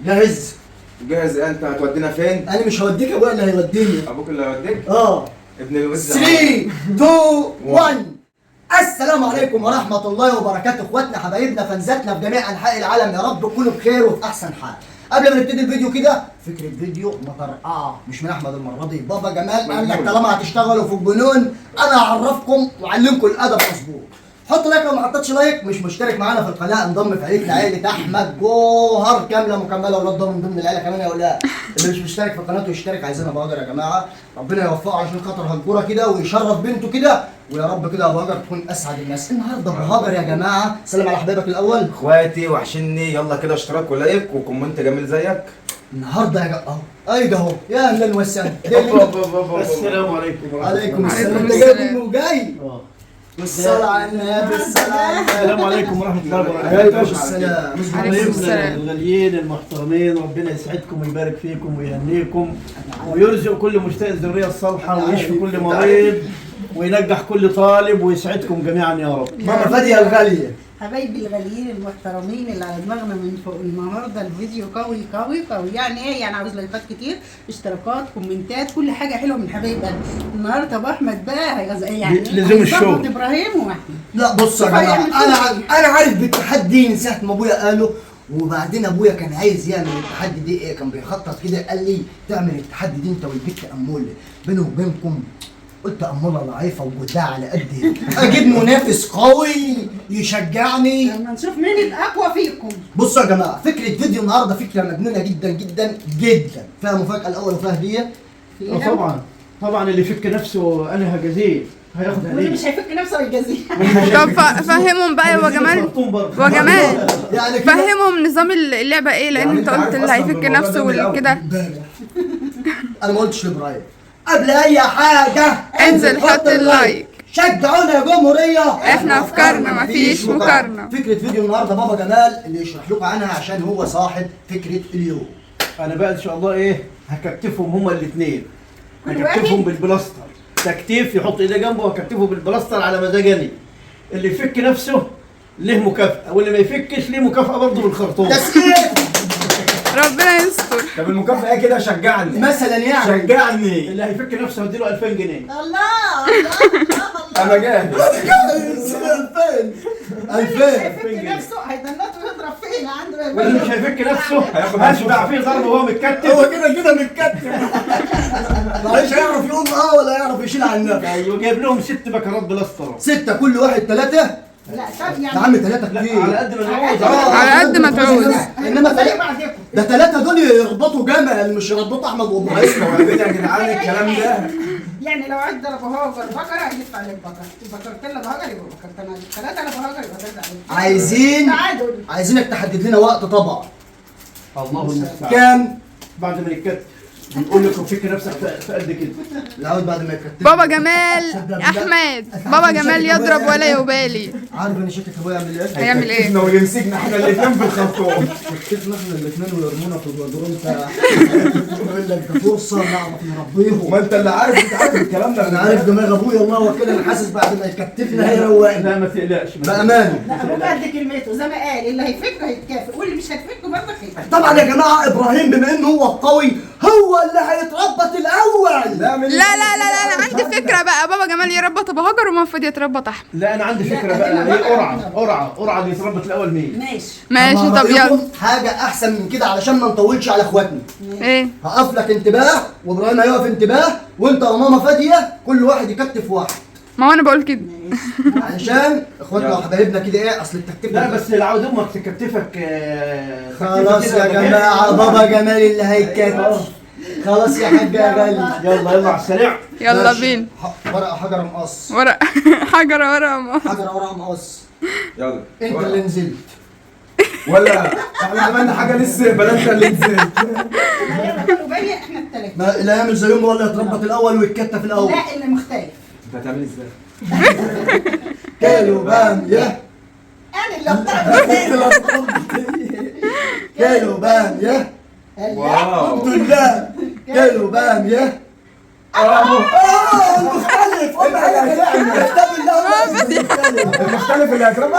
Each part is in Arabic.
جاهز؟ جاهز. انت هتودينا فين؟ انا مش هوديك، ابويا اللي هيوديني. ابوك اللي هيوديك؟ ابن الوز. 3 2 1. السلام عليكم ورحمة الله وبركاته، اخواتنا حبايبنا فانزاتنا في جميع انحاء العالم، يا رب تكونوا بخير وفي احسن حال. قبل ما نبتدي الفيديو كده، فكرة فيديو مطرقعة مش من احمد المرة دي. بابا جمال قال لك طالما هتشتغلوا في الجنون انا هعرفكم واعلمكم الادب مظبوط. حط لايك لو ما حطيتش لايك، مش مشترك معانا في القناه انضم في عيله عائله احمد جوهر كامله مكمله، اولاد ده من ضمن العيله كمان يا اولاد. اللي مش مشترك في قناته يشترك، عايزينها ابو هاجر يا جماعه، ربنا يوفقه عشان خاطر هنكوره كده ويشرف بنته كده، ويا رب كده ابو هاجر تكون اسعد الناس. النهارده ابو هاجر يا جماعه، سلم على حبايبك الاول. اخواتي وحشني، يلا كده اشتراك ولايك وكومنت جميل زيك. النهارده يا اهو ايده اهو، يا اهلا وسهلا. السلام عليكم ورحمة عليكم الله. السلام. انت جاي منه جاي؟ والصلاة على النبي، الصلاة على النبي. السلام عليكم ورحمة الله عليكم وبركاته. السلام. عليكم السلام. الغاليين المحترمين، ربنا يسعدكم ويبارك فيكم ويهنيكم ويرزق كل مشتاق الذرية الصالحة ويشفي كل مريض وينجح كل طالب ويسعدكم جميعا يا رب. ماما فادية الغالية. حبايبي الغاليين المحترمين اللي على دماغنا من فوق، النهارده الفيديو قوي قوي قوي. يعني ايه؟ يعني عاوز لايكات كتير، اشتراكات، كومنتات، كل حاجه حلوه من حبايب قلبي. النهارده ابو احمد بقى يعني لزوم الشغل. ابراهيم واحمد. لا بص يا جماعه، انا عارف بالتحدي من ساعه ما ابويا قاله، وبعدين ابويا كان عايز يعمل التحدي دي ايه، كان بيخطط كده، قال لي تعمل التحدي دي انت والبت اموله. بيني وبينكم قلت اموله ضعيفه وجودها على قدي، اجيب منافس قوي يشجعني. لما نشوف مين الاقوى فيكم. بصوا يا جماعه، فكره فيديو النهارده فكره مجنونه جدا جدا جدا، فيها مفاجاه الاول وفيها هديه. طبعا اللي يفك نفسه انا هجازيه، هياخد واللي هديه. مش هيفك نفسه ويجازيه. طب فهمهم بقى يا جمال. وجمال يعني كده فهمهم نظام اللعبه ايه، لان يعني انت أنت قلت عارف اللي أصلاً هيفك بالموضوع نفسه ده من الأول. والكده. انا ما قلتش لابراهيم قبل اي حاجه انزل حط اللايك. شجعونا يا جمهوريه، احنا افكارنا مفيش مقارنه. فكره فيديو النهارده بابا جمال اللي يشرح لكم عنها عشان هو صاحب فكره اليوم. انا بقى ان شاء الله ايه، هكتفهم هما الاثنين، كل هكتفهم واحد؟ بالبلاستر. تكتيف يحط ايديه جنبه وهكتفه بالبلاستر على مزاجني. اللي يفك نفسه له مكافأة، واللي ما يفكش ليه مكافأة برضه بالخرطوم. تسقيف ربنا يستر. طب المكافأة ايه كده؟ شجعني مثلا يعني. شجعني. اللي هيفك نفسه هديله 2000 جنيه. الله الله الله. انا جاهز. 2000 اللي مش 2000 هيفك نفسه هيدنته يضرب فينا عنده. واللي مش هيفك نفسه هياخد هشبع فيه ضرب وهو متكتف. هو كده متكتف. معلش هيعرف يقوم ولا يعرف يشيل عن نفسه. ايوه جايب لهم 6 بكرات بلاستر. 6 كل واحد 3. لا طب يا عم 3 لا كتير. على قد ما نعوز. على قد ما تعوز. انما زي 3 بعضكم. ده 3 دول يربطوا جمل مش يربطوا احمد وابراهيم. اسمعوا يا جدعان الكلام ده. يعني لو عد ابو هاجر بكره هيدفع عليك بكره، بكرتين لابو هاجر يبقى بكرتين عليك، 3 لابو هاجر يبقى 3 عليك. تعادل. عايزينك تحدد لنا وقت طبعا. الله المستعان. كام؟ بعد ما نتكتف بنقول لكم فك نفسك في قد كده. العود بعد ما يكتب. بابا جمال احمد، بابا جمال يضرب ولا يبالي. عارف انا شاكك ابويا يعمل ايه؟ هيعمل ايه؟ احنا ويمسكنا احنا الاثنين في الخرطوم. شكتنا احنا الاثنين ويرمونا في الجدران بتاع. يقول لك ده فرصه نعرف نربيهم. وما انت اللي عارف، انت عارف الكلام ده. انا عارف دماغ ابويا الله وكده، انا حاسس بعد ما يكتفنا هيروقنا. لا ما تقلقش. بامانه. لا ابوك قد كلمته زي ما قال، اللي هيفك هيتكافئ واللي مش هيفك برضه هيتكافئ. طبعا يا جماعه ابراهيم بما انه هو القوي هو اللي هيتربط الاول. لا لا لا لا، انا عندي فكره بقى. بابا جمال يربط ابو هاجر ومنفذ يتربط احمد. لا انا عندي فكره لا، بقى، أنا هي بقى. قرعه اللي يتربط الاول مين؟ ماشي. ماشي طب يلا. حاجه احسن من كده علشان ما نطولش على اخواتنا. ايه؟ هقف لك انتباه وابراهيم هيقف انتباه، وانت وماما فاديه كل واحد يكتف واحد. ما هو انا بقول كده. علشان اخواتنا وحبايبنا كده ايه، اصل التكتيف لا ده بس العود امك تكتفك. خلاص تكتفك يا كده جماعه، بابا جمال اللي هيكتف. خلاص يا حاج يا غالي. يلا على السريع. يلا ماشي. بينا. ورقه حجر مقص. ورق حجر ورقه. حجر ورقه مقص. يلا انت اللي نزلت. ولا احنا عملنا حاجه لسه، بلا انت اللي نزلت. وباقي احنا الثلاثه. ما اللي هيعمل زيهم هو اللي يتربط الاول ويتكتف الاول. لا اللي مختلف. انت هتعمل ازاي؟ كيلو باميه. انا اللي اختار. كيلو باميه. واو. الحمد لله. كيلو باميه. المختلف قول عليك يعني كتاب الله المختلف اللي هيتربى.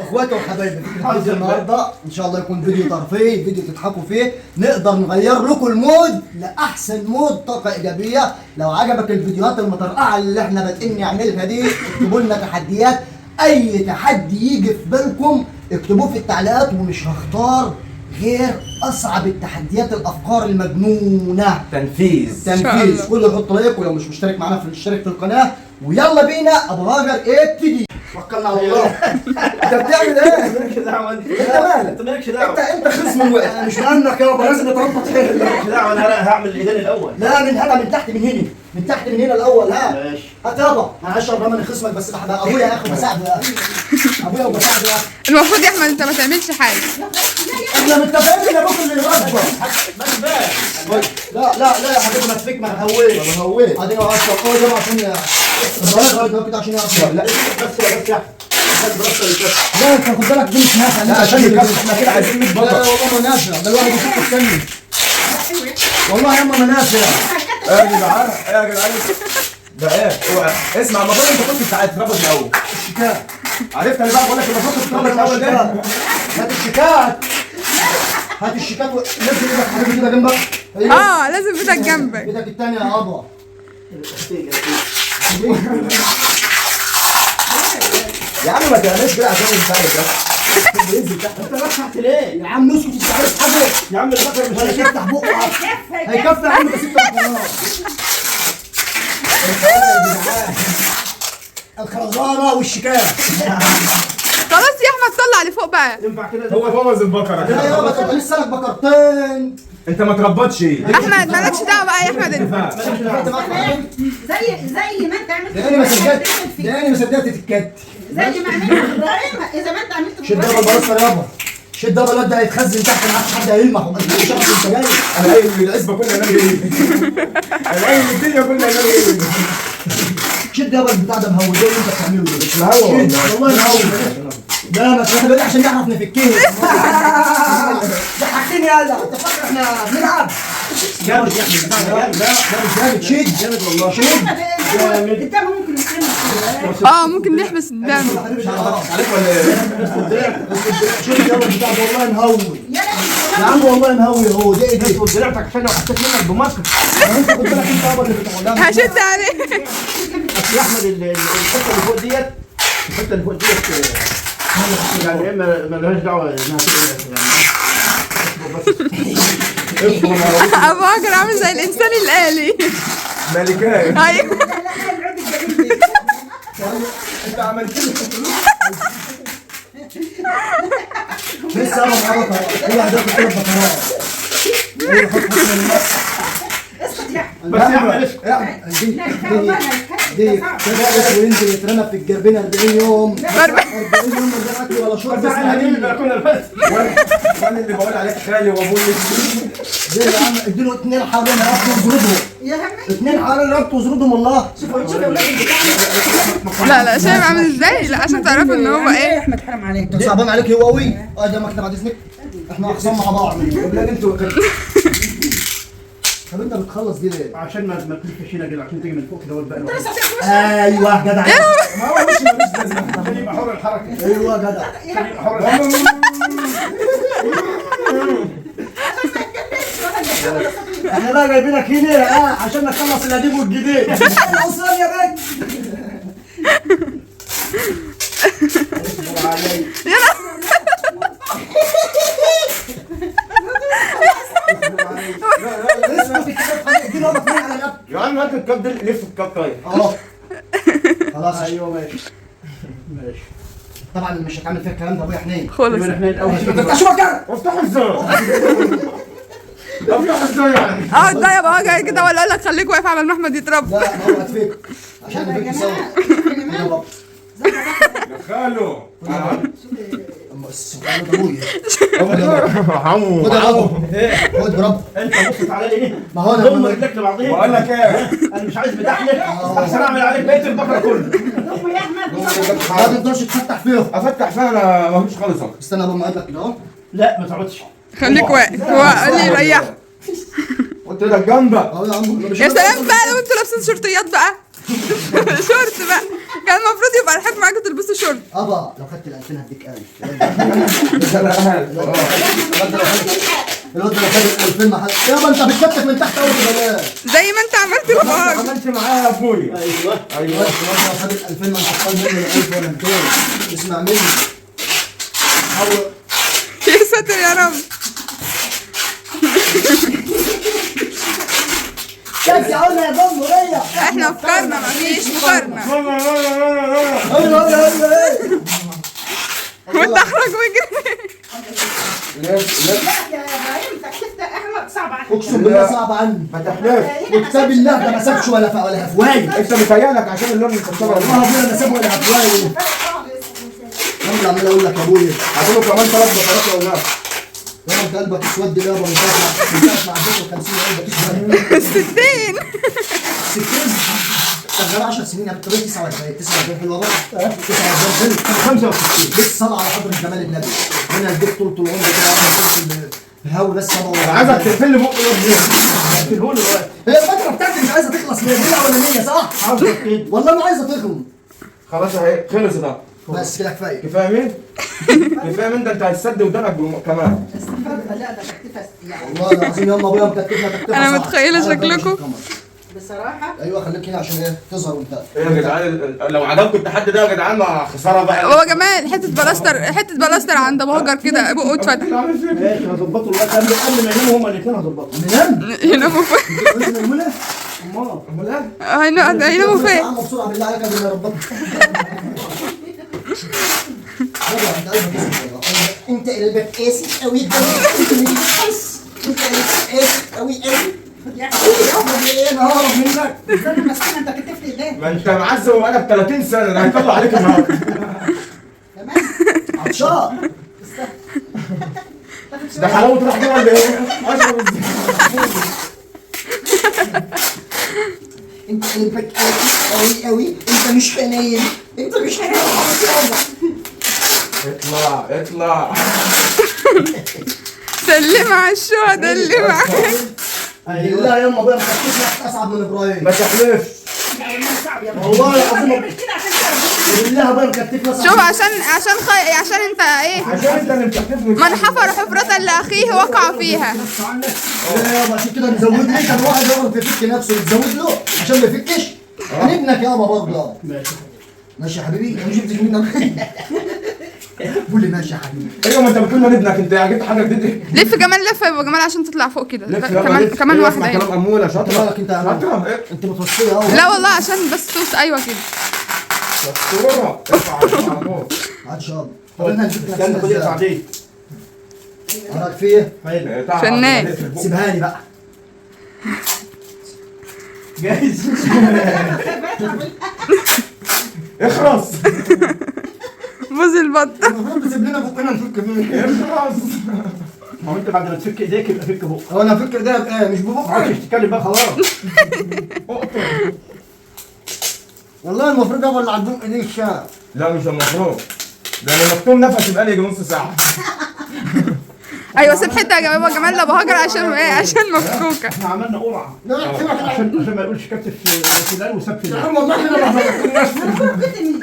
اخواتي وحبايبي الفيديو النهارده ان شاء الله يكون فيديو ترفيهي، فيديو تضحكوا فيه، نقدر نغير لكم المود لاحسن مود، طاقه ايجابيه. لو عجبك الفيديوهات المطرقعه اللي احنا بادئين نعملها دي، اكتبوا لنا تحديات، اي تحدي يجي في بالكم اكتبوه في التعليقات، ومش هختار غير اصعب التحديات، الافكار المجنونه. تنفيذ. تنفيذ. كله يحط لايك، ولو مش مشترك معانا في الاشتراك في القناه، ويلا بينا ابو هاجر ابتدي. توكلنا على الله. انت بتعمل ايه؟ مالكش دعوه انت. انت مالك؟ انت مالكش دعوه. انت خصم الوقت، مش معنك يابا، لازم نتربط خير. مالكش دعوه، انا هعمل الايدين الاول. لا من هنا، من تحت، من هنا، من تحت من هنا الاول. ها ماشي. هات يابا، انا هشرب رمل خصمك، بس بقى ابويا يا اخي بساعده يا اخي، ابويا وبساعده يا اخي. المفروض يا احمد انت ما تعملش حاجه. احنا متفقين ان ابوك اللي يربى. لا لا لا يا حبيبي، ما تفك، ما تهويش. ما هويت. بعدين هو اشرب قوي ده عشان البنات كده عشان يعرف. لا بس يا لا انت خد بالك، دي مش نافع. لا عشان يكفي، احنا كده عايزين 100 لا بطل. والله ما نافع، ده الواحد يشوف الثاني. والله يا اما ما نافع. ايه يا جدعان، ايه يا جدعان، ده ايه؟ اوعى اسمع، المفروض انت كنت تتربط الاول. الشكاية. عرفت انا بقى بقول لك المفروض تتربط الاول ده. هات الشيكات، هات الشيكات نزل ايدك حبيبي كده جنبك. ايوه لازم ايدك جنبك. ايدك الثانيه يا ابا. يا عم ما تعملش كده عشان مش عارف بس. انت رفعت ليه؟ يا عم اسكت، انت عارف حاجه. يا عم البكر مش هيفتح بقك، هيكفي يا عم، بس انت الخرزانه والشيكات. خلاص يا احمد طلع لفوق بقى. ينفع كده؟ هو بوظ البقره لا كده. يابا، انت لسه لك بكرتين. انت ما تربطش. احمد مالكش دعوه بقى يا احمد انت. زي ما انت عملت ده انا ما صدقت، ده انا ما صدقت تتكت. زي ما عملت ابراهيم، اذا ما انت عملت شد دبل بلاصه يابا، شد دبل، الواد ده هيتخزن تحت، ما عادش حد هيلمح. انت شايف انت جاي. انا قايل العزبه كلها نام ايه. انا قايل الدنيا كلها نام ايه. شد يابا البتاع ده مهوي، ده اللي انت بتعمله ده مش مهوي شد، والله مهوي. لا ما تروح بقى عشان نعرف نفكيه. ضحكتني يالا، انت فاكر احنا بنلعب؟ جامد يا احمد. لا ده مش جامد، شد جامد والله. شد. انت ممكن تعمل ممكن نحبس الدم. عليك ولا ايه؟ شد يابا البتاع ده والله مهوي. يا يا عم والله مهوي اهو. ده ايه ده؟ تاخد دراعتك عشان لو حسيت منك بمصر. انت خد بالك، انت يابا اللي بتقولها. هشد عليك. اصل يا احمد الحته اللي فوق ديت، الحته اللي فوق ديت يعني ايه، ما لهاش دعوه انها كده يعني. ابو هاجر عامل زي الانسان الآلي. ملكايه. ايوه. انت عملت لي لسه انا معاه بكره، كل واحد ياخد 3 بكرات. ايه خد حكم المصر. بس يا احمد اسكت. دي كده وينزل يترمى في الجربين 40 يوم. 40 يوم من غير اكل ولا شرب. بس احنا هنجيب البلكونه بس. وانا اللي بقول عليك خالي وابوي. دي يا عم اديله 2 حوالين ربط وزردهم. يا همي 2 حوالين ربط وزردهم والله. شوف اولاد لا شايف عامل ازاي؟ لا عشان تعرفوا ان هو ايه. احمد حرام عليك. انت صعبان عليك هو قوي. ده مكتب بعد اذنك، احنا اخصام مع بعض. لا انتوا طب انت بتخلص دي ليه؟ عشان ما تلفش هنا كده، عشان تيجي من فوق كده والباقي ايوه جدع. ما هو مش لازم. عشان يبقى حر الحركه. ايوه جدع. عشان يبقى حر الحركه. احنا بقى جايبينك هنا عشان نخلص القديم والجديد. وصل يا بنت. يا عم هات الكاب ده، لف الكاب طيب. اه خلاص. ايوه ماشي. ماشي. طبعا مش هتعمل فيها الكلام ده ابويا حنين. خلص. احنا الاول ما تفتحش مكانك. افتحوا ازاي؟ افتحوا ازاي يعني؟ اقعد بقى يا ابو هاجر كده ولا اقول لك خليك واقف على ما احمد يتربى. لا ما هو هتفك عشان نفك سوا. يلا. دخلوا. سبحان الله ابويا. عمو. خد يا ابو، خد برب. انت بص على ليه؟ ما هو ضم انا رجلك لبعضيها. بقول لك ايه؟ انا مش عايز بدحلك، احسن اعمل عليك بقيه البقره كله. يا احمد ما تقدرش تفتح فيهم. افتح فيها انا ما فيش خالص اهو. استنى ابو ما قال لك كده اهو. لا ما تقعدش. خليك واقف. هو قال لي ريح. قلت لك جنبك. اهو يا عم يا سلام بقى لو انتوا لابسين شورتيات بقى. شورت بقى، كان المفروض يبقى الحاج معاكم تلبسوا شورت. ابا لو خدت ال 2000 هديك 1000. الواد ده لو خد ال 2000 ما حد يابا انت بتكتك من تحت اول بلاش. زي ما انت عملت لبهاجر. عملت معايا يا ابويا. ايوه ايوه الواد لو خد ال 2000 ما انت خد منه ال 1000 ولا 200. اسمع مني. يا ساتر يا رب. كاس عنا يا جمهورية. احنا فكرنا مفيش مقارنة. وانت اخرج واجري. ليه؟ ليه؟ لا يا ابراهيم تكلفة احمد صعب عليك. اقسم بالله صعب عني. ما تحلفش. وكتاب الله ده ما سابش ولا هفواي. انت متهيألك عشان اللون مكسره. والله ابويا ما ساب ولا هفواي. انا عمال اقول لك يا ابويا هاتوا كمان 3 بطارات يا ولاد. يا انت قلبك اسود يابا من ساعه ما عديت 50 قلبك اسود. 60. 60 شغال 10 سنين يا بنت 49 حلوه بقى 49 حلو 65. بس صلاه على حضره جمال النبي ربنا يديك طول العمر كده الهوا بس انا عايزك تقفل لي بقي هتقوله دلوقتي. هي الفتره بتاعتي مش عايزه تخلص من الدنيا اولانيه صح؟ عاوزك كده. والله ما عايزه تخلص خلاص اهي خلص ده. بس كده كفايه كفايه مين؟ كفايه مين ده انت هتسد ودانك كمان. لا ده تكلفة يعني والله العظيم يا بابا مكتبنا تكتبها أنا صح. متخيلة أنا شكلكم. بمشي بصراحة. ايوه خليك هنا عشان ايه تظهر وانت ايه يا جدعان لو عجبكم التحدي ده يا جدعان ما خساره بقى. هو جمال حتة بلاستر عند بهاجر كده بقه اتفتح. ماشي هظبطه دلوقتي قبل ما يناموا هما الاثنين هظبطهم. ننام يناموا فين؟ قلت نيمونه امال امال هيناموا فين؟ يا عم بسرعه بالله عليك قبل ما يربطك انت قلبك قاسي قوي قوي انت قلبك قاسي قوي قوي يعني ايه انا ههرب منك استنى مسكين انت كتفت ليه؟ ما انت معزه وبقالك 30 سنه ده هيطلع عليك النهارده. تمام؟ عطشان ده حلاوه روح جوه ولا ايه؟ اشرب انت قلبك قاسي قوي قوي انت مش حنين انت مش حنين اطلع اطلع. سلم على الشهداء اللي معاك. بالله يا اما ابويا مخفف لك اصعب من ابراهيم ما تحلفش. والله العظيم مش كده عشان تعرف. بالله ابويا مكتف لك شوف عشان انت ايه؟ عشان انت اللي مكتفني. من حفر حفرة لأخيه وقع فيها. يابا عشان كده نزود لي كان واحد يعرف يفك نفسه نزود له عشان ما يفكش عن ابنك يابا برضه ماشي. ماشي يا حبيبي انا جبتش منك قول لي ماشي يا حبيبي ايوه ما انت بتقول من ابنك انت جبت حاجه جديده. لف جمال لف يا جمال عشان تطلع فوق كده. لف يلا كمان لف. كمان ايوه، واحدة اسمع كلام ايه. اموله انت شاطره. مالك انت يا عم شاطره ايه؟ انت متوسطيه اهو لا والله عشان بس توصل ايوه كده. دكتوره ارفع على طول. عاد شاب طب احنا نجيب استنى خد يقطع دي. رايك في ايه؟ حلو. فنان. سيبها لي بقى جاهز. اخرس. بوز البطة. المفروض تسيب لنا بقنا نفك فيه اخرس. ما هو انت بعد ما تفك ايديك يبقى فك بقك. هو انا افكر ده بايه مش ما ببقى عادش تتكلم بقى خلاص. والله المفروض ابقى اللي عندهم ايدين الشعب لا مش المفروض. ده انا مكتوم نفسي بقالي يجي نص ساعه. ايوه سيب حتة يا جمال لبهاجر عشان ايه؟ عشان مفكوكة. احنا عملنا قرعه لا سيبك عشان ما يقولش كابتن في فلان وساب يا فلان. عم والله احنا ما هنفك نفسي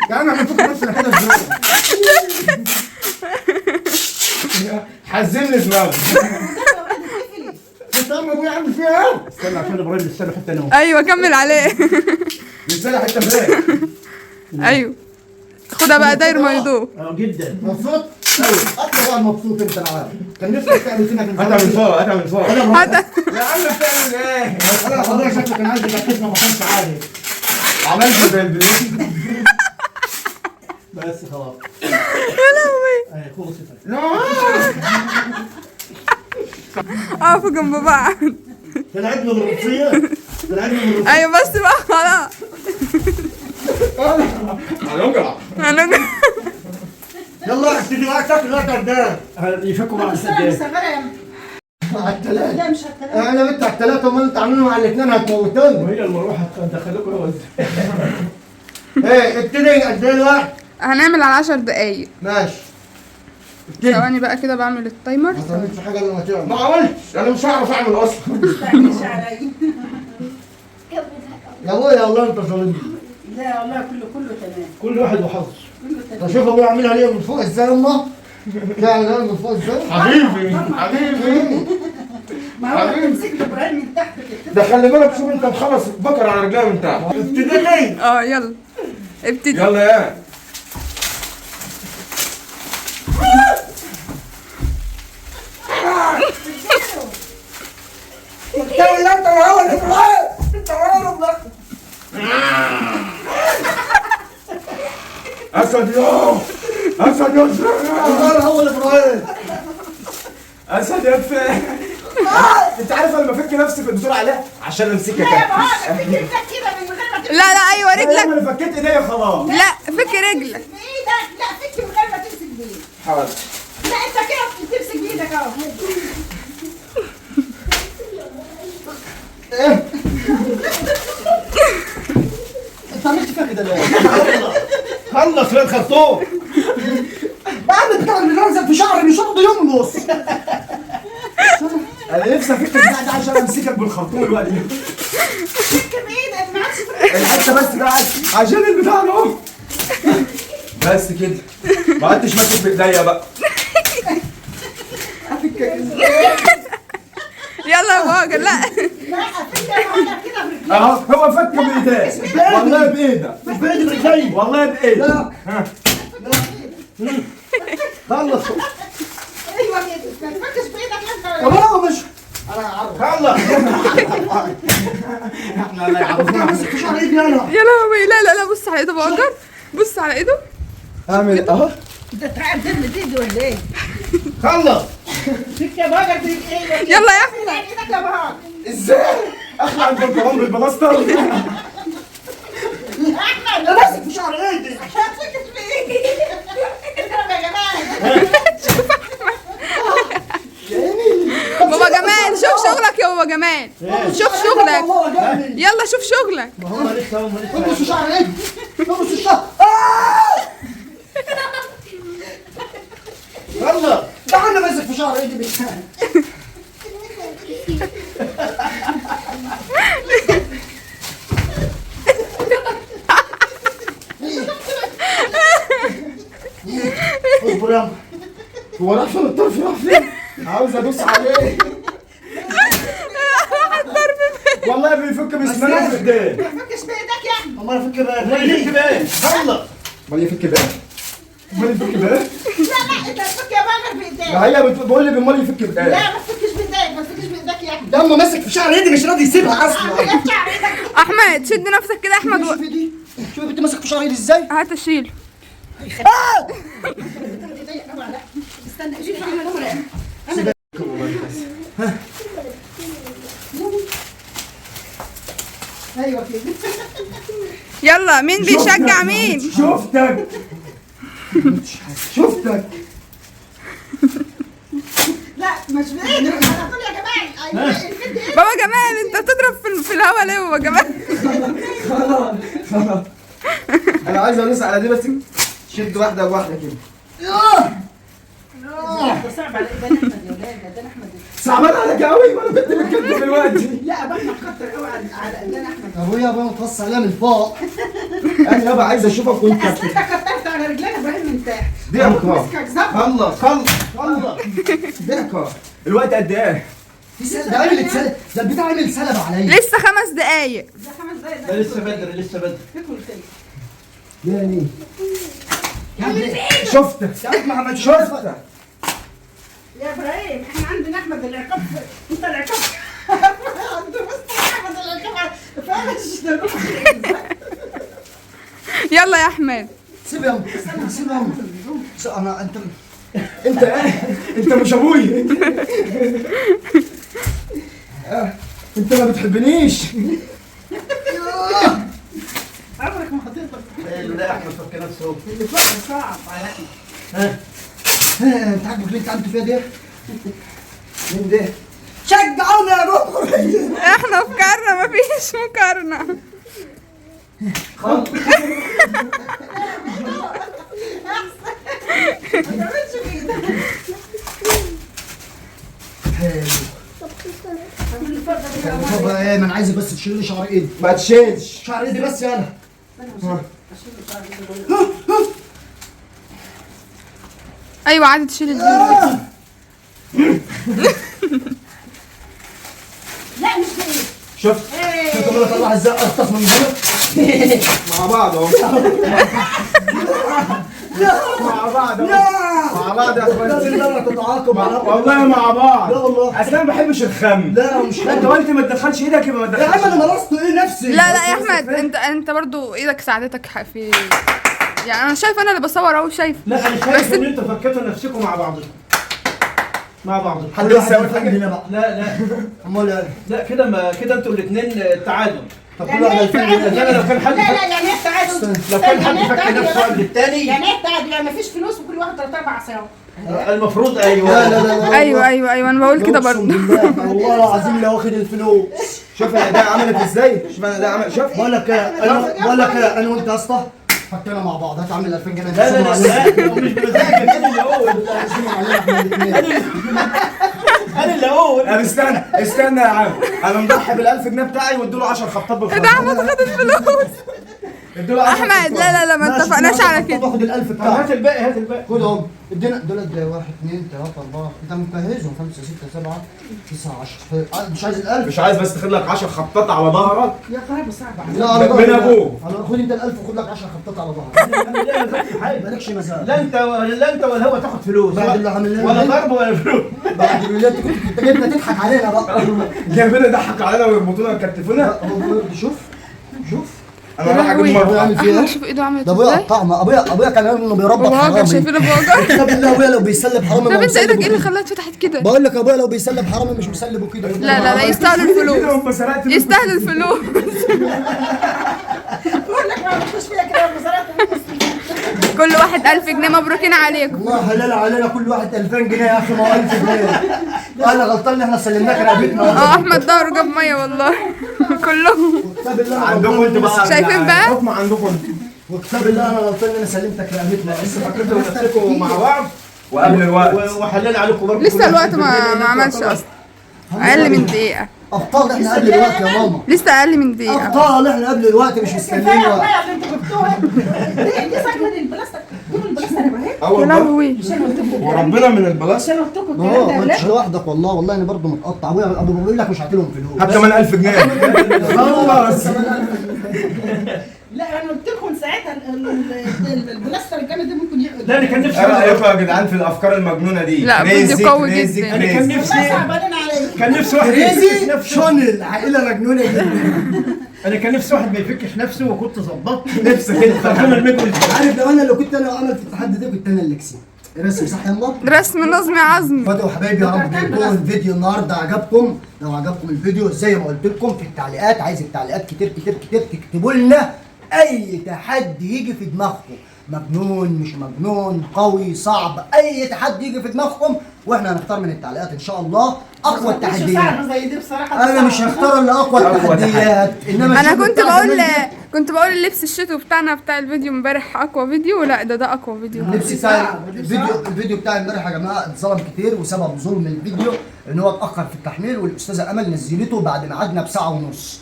يا عم احنا هنفك نفسنا كده ازاي حزم لي دماغي. انت يا عم ابويا عامل فيها ايه؟ استنى عشان ابراهيم لسه له حته انا ايوه كمل عليه. لسه حته فين؟ ايوه خدها بقى داير ما يدور. جدا. مبسوط؟ ايوه اكتر واحد مبسوط انت انا عارف كان نفسك تعمل فينا من هاتها من فوق هاتها من فوق. هذا يا عم بتعمل ايه؟ انا حضرتك شكلك كان عايز يكتفنا ما كانش عارف عملت زي البنين. بس خلاص. يا لهوي. اهي خلصت. اقفوا جنب بعض. طلعت له بالروسيه طلعت له بالروسيه ايوه بس بقى خلاص. هنوجع. يلا ابتدي بقى شكل لا كداب يفكوا بعض استنى السجاد. مستغربة يا عم. على الثلاثه لا مش هتكلم. انا بنت على الثلاثه امال انت عاملين مع الاثنين هتموتوني وهي المروحه هتدخلكوا هو. ايه ابتدي قد ايه الوقت؟ هنعمل على 10 دقايق. ماشي ثواني بقى كده بعمل التايمر. ما تعملش حاجه الا ما تعمل. ما عملتش، انا مش هعرف اعمل اصلا. مستعجلش عليا. يا ابويا والله انت ظالمني. لا والله كله تمام. كل واحد وحظه. كله انت تمام. شوف ابويا عاملها ليه من فوق ازاي يما؟ لا من فوق ازاي؟ حبيبي حبيبي. ما هو تمسك له ابراهيم من تحت كده. ده خلي بالك، شوف انت مخلص بكر على رجلها من تحت. ابتدائي. اه يلا ابتدي. يلا يا انت وهو اللي بتغير. انت وهو اللي بتغير. اسد يا اسد يا زرق. هو اللي بتغير. اسد يا كفايه. انت عارف انا بفك نفسي في الدور عليها عشان امسكها لا كده. ما هو فكر كده من غير ما تمسك لا لا ايوه رجلك. انا فكيت ايديا خلاص. لا فك رجلك. بايدك. لا فك من غير ما تمسك بايدك. حاضر. لا انت كده بتمسك بايدك اهو. انت عملت فيها كده ليه؟ خلص يا الخرطوم. بعد بتاع اللي نزل في شعري مش هاخده يوم ونص. انا نفسي افك البتاع ده عشان امسكك بالخرطوم الوقت ده. فك بايدك ما عادش فك. الحته بس ده عشان البتاع ده اهو. بس كده ما عدتش ماسك بايديا بقى. يلا يا باجر. لا لا فك معاك كده برجليك. اهو هو فك بايديه. والله بايدك. مش بايدي برجلي. والله بايدك. لا. خلص. ايوه كده. ما تفكش بايدك انت. طب انا مش انا هعرف. خلص. احنا لا يعرفونا. ماسك في شعري ايدي انا. يا لهوي. لا لا لا بص على ايده باجر. بص على ايده. اعمل اهو. انت تعب دم تيجي ولا ايه؟ خلص. فك يا باجر في ايه؟ يلا يا احمد. ايدك يا باجر. ازاي؟ اخلع البنطلون بالبلاستر. احمد انا ماسك في شعري ايدي. عشان فكش بايدي. اضرب يا جماعه. بابا جمال شوف شغلك يا بابا جمال. شوف شغلك. الله جامد. يلا شوف شغلك. ما هو لسه هو لسه. ابص شعري ايدي. ابص الشعر. خلص. ده انا ماسك في شعري ايدي بالكامل. اصبر يلا. هو راح فين الطرف؟ راح فين؟ عاوز ادوس عليه. والله بيفك بسنانه في ايديه. ما تفكش بايدك يا احمد. امال افك بقى ما يجيك بقى. خلص. امال يفك بقى؟ امال يفك بقى؟ لا انت تفك يا باجر بايديك. ما هي بتقول لي امال يفك لا بقى. ما تفكش بايدك. ما تفكش بايدك يا احمد. ده اما ماسك في شعري ايدي مش راضي يسيبها اصلا. عمال شعر ايدك. احمد شد نفسك كده يا احمد. شوف ايدي. شوف انت ماسك في شعري ايدي ازاي؟ هات اشيل. استنى شوف احمد. ايوه كده. يلا مين بيشجع مين؟ شفتك شفتك. لا مش بايدك. انا اقول يا جماعه. ايوه الفيديو ايه؟ بابا جمال انت بتضرب في الهوا ليه يا بابا جمال؟ خلاص. انا عايز ادوس على دي بس. شد واحده بواحده كده. ده صعب على ايدان احمد يا ولاد. ايدان احمد. صعبان عليك قوي وانا كنت بتكلم دلوقتي. لا بقى كتر قوي على ايدان احمد. ابويا بقى متوصي عليها من فوق. انا يابا عايز اشوفك وانت اصل انت كترت على رجلين ابراهيم من تحت. دي اكره. مسكك زبط. خلص خلص خلص. دي اكره. الوقت قد ايه؟ ده عمل ده البتاع عمل سلب عليا. لسه 5 دقايق. ده 5 دقايق. ده لسه بدري لسه بدري. فكوا الفيلم. يعني يا شفتك عم محمد شفتك. يا ابراهيم احنا عندنا احمد العقاب. انت العقاب. عند مستر احمد العقاب. فاش. يلا يا احمد. سيب يا عم. سيب يا عم. انا انت ايه؟ انت مش ابوي. انت ما بتحبنيش. عمرك ما خطيتك. لا احمد فك نفسه. اللي فوق صعب على احمد. انت عاجبك اللي انت عملت فيها دي؟ مين ده؟ شجعونا يا بابا. احنا فكرنا مفيش مقارنة. ما تعملش كده. حلو. طب ايه، ما انا عايزك بس تشيل لي شعر ايدي. ما تشيلش. شعر ايدي بس يلا. ايوه عادي تشيل الفيديو. لا مش كده. شفت شفت بقول لك الله ازاي اختص من هنا. مع بعض اهو. مع بعض اهو. مع بعض يا اخوان. تتعاقب على والله مع بعض. لا والله. اصل انا ما بحبش الخم. لا مش انت قلت ما تدخلش ايدك يبقى ما يا عم تدخلش. انا مرست ايه نفسي. لا لا يا احمد، انت برضو ايدك ساعدتك في، يعني انا شايفه انا اللي بصور اهو، شايف. لا انا شايف ان انتوا فكيتوا نفسكم مع بعضكم. مع بعضكم. حد لسه يقول حاجه هنا بقى. لا امال ايه؟ لا كده ما كده انتوا الاثنين تعادل. طب كل واحد 2000 جنيه. لا لو كان حد لا يعني ايه التعادل؟ لو كان حد يعني إيه فك التعادل نفسه يا قبل الثاني يعني ايه التعادل؟ يعني مفيش فلوس وكل واحد 3-4 ساعات. المفروض لا ايوه. لا لا ايوه انا بقول كده برضو. والله العظيم لو واخد الفلوس. شوف الاداء عملت ازاي. شوف الاداء عمل. شوف. بقول لك انا وانت يا اسطى فكينا مع بعض. هتعمل 2000 جنيه. لا لا لا مش بمزاجك انا اللي اقول. انا اللي اقول. طب استنى يا عم. انا مضحي بال1000 جنيه بتاعي وادوا له 10 خطاب ايه ده احمد خد الفلوس. ادوا له 10 احمد لا ما اتفقناش على كده. تاخد ال1000 هات بتاعك. الباقي هات الباقي. خدهم. ادينا دول 1 2 3 4. انت مجهزهم 5 6 7 9 10. مش عايز ال1000. مش عايز بس تاخد لك 10 خطات على ظهرك. يا خراب صعب عليك. لا انا من ابوه. انا خد انت ال1000 وخد لك 10 خطات على ظهرك. مالكش مزاج. لا انت ولا هو تاخد فلوس. بعد اللي عمل لنا ولا ده. ضرب ولا فلوس. بعد اللي انت كنت جايبنا تضحك علينا بقى. جايبين ضحك علينا ويربطونا ويكتفونا. شوف انا رايح اجيب مره. عامل فيها احمد ايه؟ شوف ايده عملت ده ابويا ازاي. قطعنا. ابويا كان قال انه بيربط وهاجر حرامي. شايفينه بوجر. كتاب الله ابويا لو بيسلب حرامي طب ما انت ايدك مسلبه ايه اللي كده. خلاها اتفتحت كده؟ بقول لك ابويا لو بيسلب حرامي مش مسلبه كده. لا يستاهلوا الفلوس. هم سرقت يستاهلوا الفلوس. بقول لك ما عملتوش فيها كده بصراحه. كل واحد 1000 جنيه مبروكين عليكم. والله حلال علينا كل واحد 2000 جنيه يا اخي. ما هو 1000 جنيه. انا غلطان ان احنا سلمناك رقبتنا. احمد ظهره جاب ميه والله. كلهم. كتاب الله أنا عندكم غلطان انتوا بقى. شايفين بقى؟ الحكم عندكم انتوا. وكتاب الله انا غلطان ان انا سلمتك رقبتنا. لسه فاكرين نفسكم مع بعض وقبل الوقت. وحلال عليكم برضه. لسه الوقت ما عملش اصلا. اقل من دقيقه. ابطال احنا قبل الوقت يا ماما. لسه اقل من دقيقه. ابطال احنا قبل الوقت مش مستنيين كفايه وقت. الميه اللي انتوا جبتوها. دي ساكنه البلاستيك. جيبوا البلاستيك يا ابراهيم. يا اول لهوي. مش انا قلت لكم وربنا من البلاص. مش انا قلت لكم ما الكلام هو ده ما ولا انتش لوحدك. والله انا برضه متقطع. ابو بيقول لك مش هعطيلهم فلوس. هات كمان 1000 جنيه. خلص. لا انا قلت لكم ساعتها البلاستر الجامد ده ممكن يقعد. لا انا كان نفسي ايه رايكم يا جدعان في الافكار المجنونه دي؟ لا، فيديو قوي كريزي جدا. انا كان كريزي. نفسي والله صعبانين عليا. كان نفسي واحد ما يفكش كريزي نفسه. شون العائله مجنونه جدا. انا كان نفسي واحد ما يفكش نفسه وكنت ظبطت نفسي كده. فرحنا المجرد. عارف لو كنت انا عملت التحدي ده كنت انا اللي كسبت. رسم صح يا الله؟ رسم نظمي عظمي. فادوا حبايبي يا رب يكون الفيديو النهارده عجبكم. لو عجبكم الفيديو زي ما قلت لكم في التعليقات، عايز التعليقات كتير تكتبوا لنا اي تحدي يجي في دماغكم. مجنون مش مجنون، قوي صعب، اي تحدي يجي في دماغكم واحنا هنختار من التعليقات ان شاء الله اقوى التحديات. صعبة زي دي بصراحة. انا مش هختار الا اقوى التحديات. انما انا الشغل كنت بقول اللبس الشتوي بتاعنا بتاع الفيديو امبارح اقوى فيديو. لا ده اقوى فيديو. اللبس بتاع الفيديو بتاع امبارح يا جماعه اتظلم كتير، وسبب ظلم الفيديو ان هو اتاخر في التحميل، والاستاذه امل نزلته بعد ميعادنا بساعه ونص.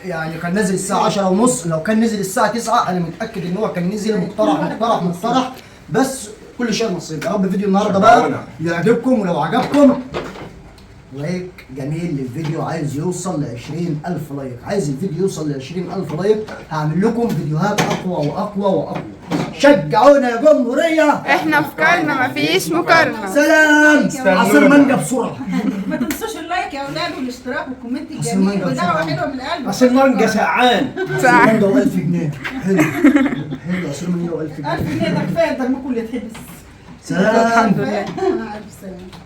يعني كان نازل الساعه 10 ونص. لو كان نزل الساعه 9 انا متاكد ان هو كان نزل مقترح. بس كل شيء نصيب. يا رب الفيديو النهارده بقى يعجبكم، ولو عجبكم لايك جميل للفيديو. عايز يوصل ل 20,000 لايك. عايز الفيديو يوصل ل 20,000 لايك هعمل لكم فيديوهات اقوى واقوى. شجعونا يا جمهوريه. احنا افكارنا مفيش مقارنه. سلام. عصير مانجا بسرعه. ما تنسوش اللايك يا اولاد والاشتراك والكومنت عصير الجميل مانجا ودعوة بسرعة. حلوة من القلب. عصير مانجا سقعان. عصير مانجا و1000 جنيه. حلو عصير مانجا و1000 جنيه. 1000 جنيه ده كفايه ده المكل يتحبس. سلام. الحمد لله. الف سلام.